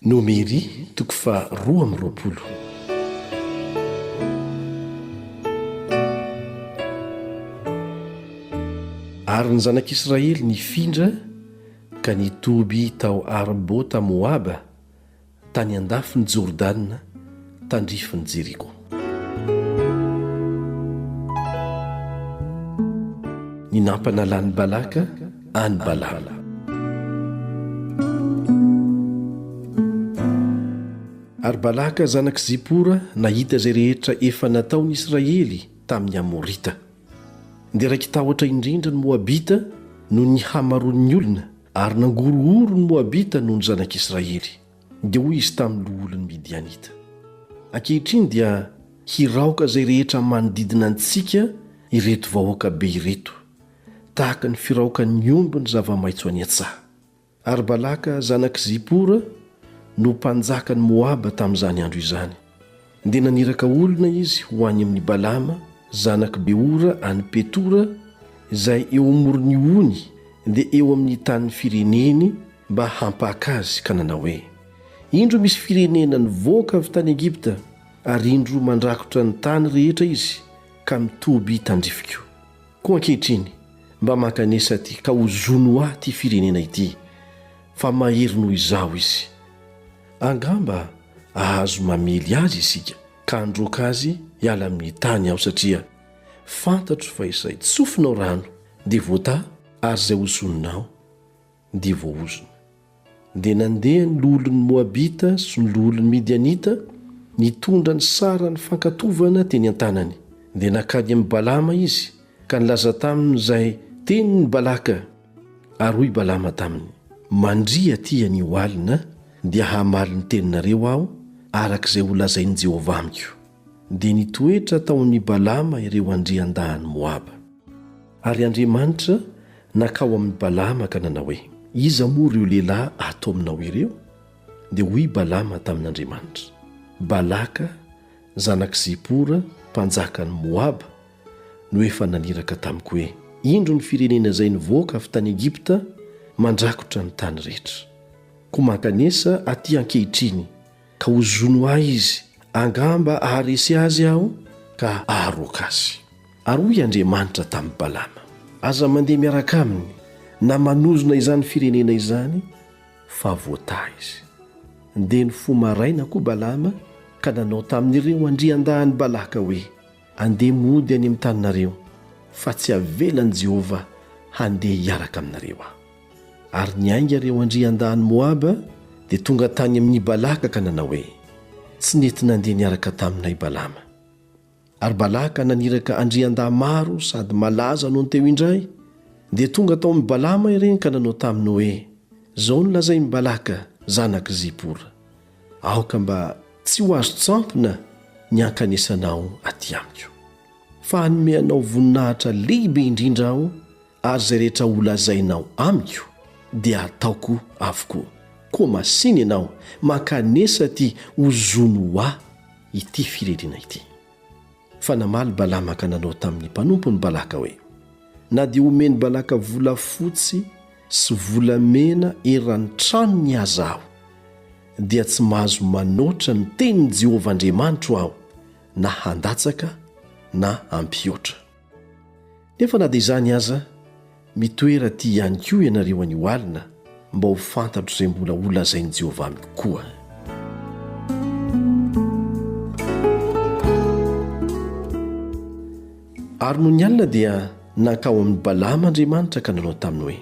Nomery toko fa 12. Ary ny Zanak'Isiraely nifindra ka nitoby tao Arbota-moaba tany an-dafin'i Jordana tandrifin'i Jeriko. Ny nampanalan'i Balaka an Balama. Ary Balaka zanak'i Zipora nahita izay rehetra efa nataon'ny Israely tamin'ny amorita. Dia raiki-tahotra indrindra ny moabita noho ny hamaroan'ny olona, ary nangorohoro ny moabita noho ny Zanak'Isiraely. Dia hoy izy tamin'ny loholon'ny midianita: ankehitriny dia hiraoka izay rehetra manodidina antsika ireto vahoaka be ireto, tahaka ny firaokan'ny omby ny zava-maitso an-tsaha. Ary Balaka zanak'i Zipora no mpanjakan'i moaba tamin'izany andro izany. Dia naniraka olona izy ho any amin'ny Balama zanak'i Beora any Petora, izay eo amoron'ny dia eo amin'ny tanin'ny fireneny, mba hampaka azy ka nanao hoe: indro misy firenena nivoaka avy tany Egipta, ary indro mandrakotra ny tany rehetra izy ka mitoby tandrifiko. Koa ankehitriny mba mankanesa ty ka hozono ahy ty firenena ity, fa mahery noho izao izy. Angamba ahazo mamely azy isika ka androka azy hiala amin'ny tany aho, satria fantatro fa izay tsofinao rano dia voata, ary izay hozononao dia voahozona. Dia nandeha ny loholon'ny moabita sy ny loholon'ny midianita nitondra ny sara ny fankatovana teny an-tanany. Dia nakany amin'ny Balama izy ka nilaza tamin'izay tenin'ny Balaka. Ary hoy Balama taminy: mandria ty an'io alina dia hamaly ny teninareo aho arak'izay ho lazain'i Jehovah amiko. Dia nitoetra tao amin'ny Balama ireo andrian-dahan'ny Moaba. Ary Andriamanitra nakao amin'ny Balama ka nanao hoe: iza moa ireo lehilahy atao aminao ireo? Dia hoy Balama tamin'Andriamanitra: Balaka zanak'i Zipora mpanjakan'i Moaba no efa naniraka tamiko hoe: indro ny firenena izay nivoaka avy tany Egipta mandrakotra ny tany rehetra. Koa mankanesa aty ankehitriny ka hozono ahy izy, angamba aharesy azy aho ka aharoaka azy. Ary hoy Andriamanitra tamin'ny Balama: aza mandeha miaraka aminy na manozona izany firenena izany, fa voata izy. Dia nifomaraina koa Balama ka nanao tamin'ireo andrian-dahan'ny Balaka hoe: andeha mody any amin'ny taninareo, fa tsy avelan'i Jehovah handeha hiaraka aminareo aho. Ary niainga ireo andrian-dahan'ny Moaba dia tonga tany amin'ny Balaka ka nanao hoe: tsy nety nandeha niaraka taminay Balama. Ary Balaka naniraka andrian-daha maro sady malaza noho ny teo indray. Dia tonga tao amin'ny Balama ireny ka nanao taminy hoe: zao nolazain'ny Balaka zanak'i Zipora, aoka mba tsy ho azo tsampona ny ankanesanao aty amiko, fa hanomeanao voninahitra lehibe indrindra aho, ary izay rehetra holazainao amiko dia ataoko avokoa. Koa masiny ianao mankanesa ty hozono ahy ity firenena ity. Fa namaly Balama ka nanao tamin'ny mpanompony Balaka hoe: na dia omeny Balaka vola fotsy sy volamena eran'ny trano ny aza aho, dia tsy mahazo manoatra ny tenin'i Jehovah Andriamanitra aho, na handatsaka na hampiotra. Nefa na dia izany aza, mitoera ty ihany koa ianareo an'io alina, mba ho fantatro izay mbola holazain'i Jehovah amiko koa. Ary noho ny alina dia nankao amin'ny Balama Andriamanitra ka nanao taminy hoe: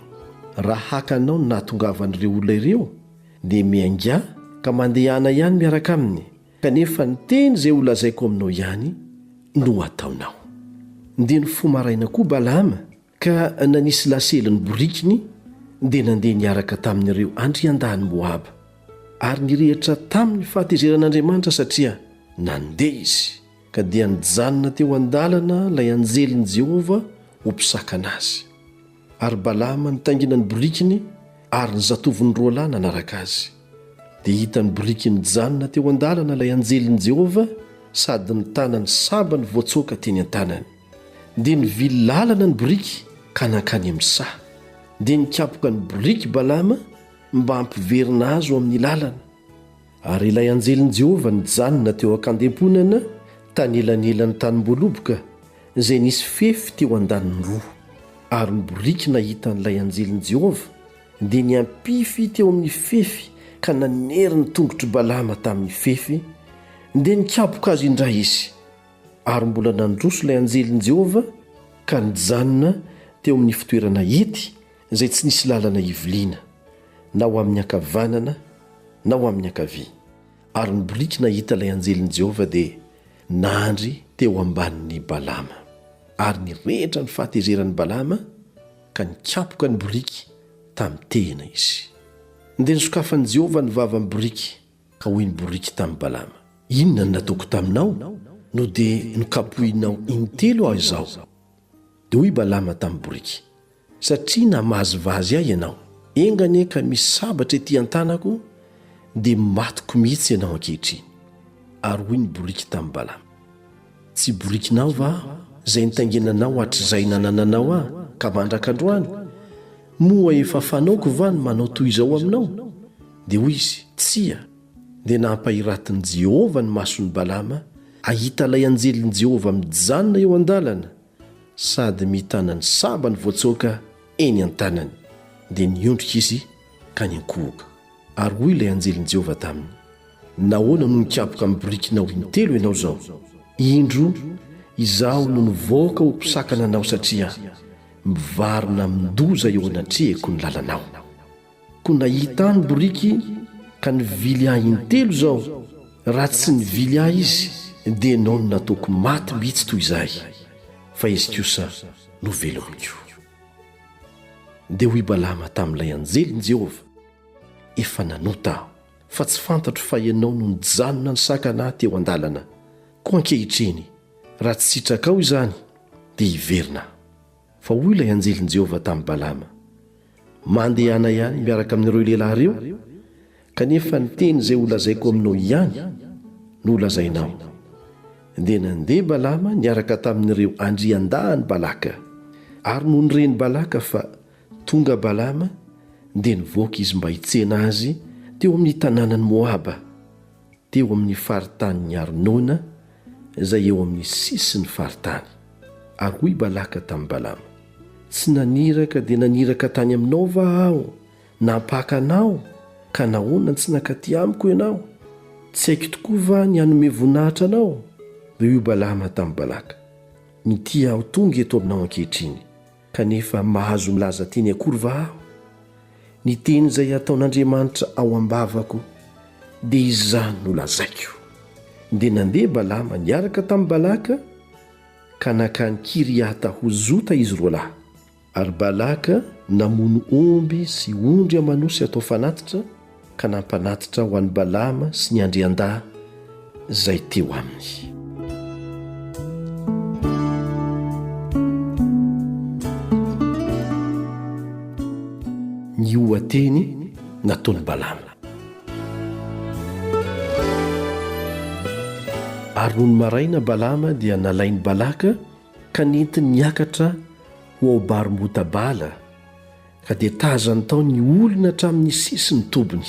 raha hakanao ny nahatongavan'ireo olona ireo, dia miainga ka mandehana ihany miaraka aminy, kanefa ny teny izay holazaiko aminao ihany no ataonao. Dia nifomaraina koa Balama ka nanisy laseliny borikiny, dia nandeha niaraka tamin'ireo andrian-dahan'ny Moaba. Ary nirehitra tamin'ny fahatezeran'Andriamanitra, satria nandeha izy ka dia nijanona teo an-dalana ilay anjelin'i Jehovah ho mpisaka anazy. Ary Balama nitaingina ny borikiny, ary ny zatoviny roa lahy nanaraka azy. Dia hitany borikiny nijanona teo an-dalana ilay anjelin'i Jehovah, sady ny tanany saba ny voatsoka teny an-tanany. Dia nivily lalana ny boriky ka nankany amin'ny saha. Dia nikapoka ny boriky Balama mba hampiverina azy ao amin'ny lalana. Ary ilay anjelin'i Jehovah nijanona teo an-kandemponana tany elanelan'ny tanymboaloboka izay nisy fefy teo an-daniny roa. Ary ny boriky nahita n'ilay anjelin'i Jehovah dia niampify teo amin'ny fefy ka nanery ny tongotry Balama tamin'ny fefy dia nikapoka azy indray izy. Ary mbola nandroso ilay anjelin'i Jehovah ka nijanona teo amin'ny fitoerana ety izay tsy nisy lalana iviliana na ho amin'ny ankavanana na ho amin'ny ankavia. Ary ny boriky nahita ilay anjelin'i Jehovah dia nandry teo ambanin'ny Balama. Ary nirehetra ny fahatezeran'ny Balama ka nikapoka ny boriky tamin'ny tena izy. Dia nisokafan'i Jehovah ny vavan'ny boriky ka hoy ny boriky tamin'ny Balama, inona no nataoko taminao no dia nokapohinao intelo aho izao? Dia hoy Balama tamin'ny boriky, satria namazivazy ahy ianao, engane ka misy sabatra ety an-tanako dia matoko mihitsy ianao ankehitriny. Ary hoy ny boriky tamin'ny Balama, tsy borikinao va izay nitaingenanao hatr'izay nanananao aho ka mandrak'androany? Moa efa fanaoko va ny manao toy izao aminao? Dia hoy izy, tsia. Dia nampahiratin'i Jehovah ny mason'ny Balama ahita ilay anjelin'i Jehovah mijanona eo an-dalana sady mitana ny sabany voatsoaka eny an-tanany. Dia niondrika izy ka niankohoka. Ary hoy ilay anjelin'i Jehovah taminy, nahoana no nikapoka amin'ny borikinao intelo ianao zao? Indro izaho no nivoaka ho mpisakana anao satria mivarina mindoza eo anatrehako ny lalanao. Ko nahita ny boriky ka nivily ahy intelo zao. Raha tsy nivily ahy izy dia ianao no nataoko maty mihitsy toy izay, fa izy kosa no velomiko. Dia hoy Balama tamin'ilay anjelin'i Jehovah, efa nanota aho, fa tsy fantatro fa ianao no nijanona nisakana ahy teo an-dalana. Ko ankehitriny raha tsy sitraka ao izany dia hiverina. Fa hoy ilay anjelin'i Jehovah tamin'ny Balama, mandehana ihany miaraka amin'ireo lehilahy ireo, kanefa ny teny izay holazaiko aminao ihany no holazainao. Dia nandeha Balama niaraka tamin'ireo andrian-dahany Balaka. Ary noho nyreny Balaka fa tonga Balama dia nivoaka izy mba hitsena azy teo amin'ny tanànan'i Moaba, teo amin'ny faritanin'ny Arnona izay eo amin'ny sisin'ny faritany. Ary hoy Balaka tamin'ny Balama, tsy naniraka dia naniraka tany aminao va aho, nampaka anao, ka nahoana tsy nankaty amiko ianao? Tsy haiko tokoa va ny hanome voninahitra anao? Dia hoy Balama tamin'ny Balaka, nitia aho tonga eto aminao ankehitriny, kanefa mahazo milaza teny akory va aho? Ny teny izay ataon'Andriamanitra ao am-bavako dia izany no lazaiko. Dia nandeha Balama niaraka tamin'ny Balaka ka nakany Kiriata-hozota izy roa lahy. Ary Balaka namono omby sy ondry amanosy atao fanatitra ka nampanatitra ho an'ny Balama sy ny andrian-dahy izay teo aminy. Ny ohateny nataon'ny Balama. Ary noho ny maraina Balama dia nalain'ny Balaka ka nentiny niakatra ho ao Arbota-moaba ka dia tazany tao ny olona hatramin'ny sisiny tobiny.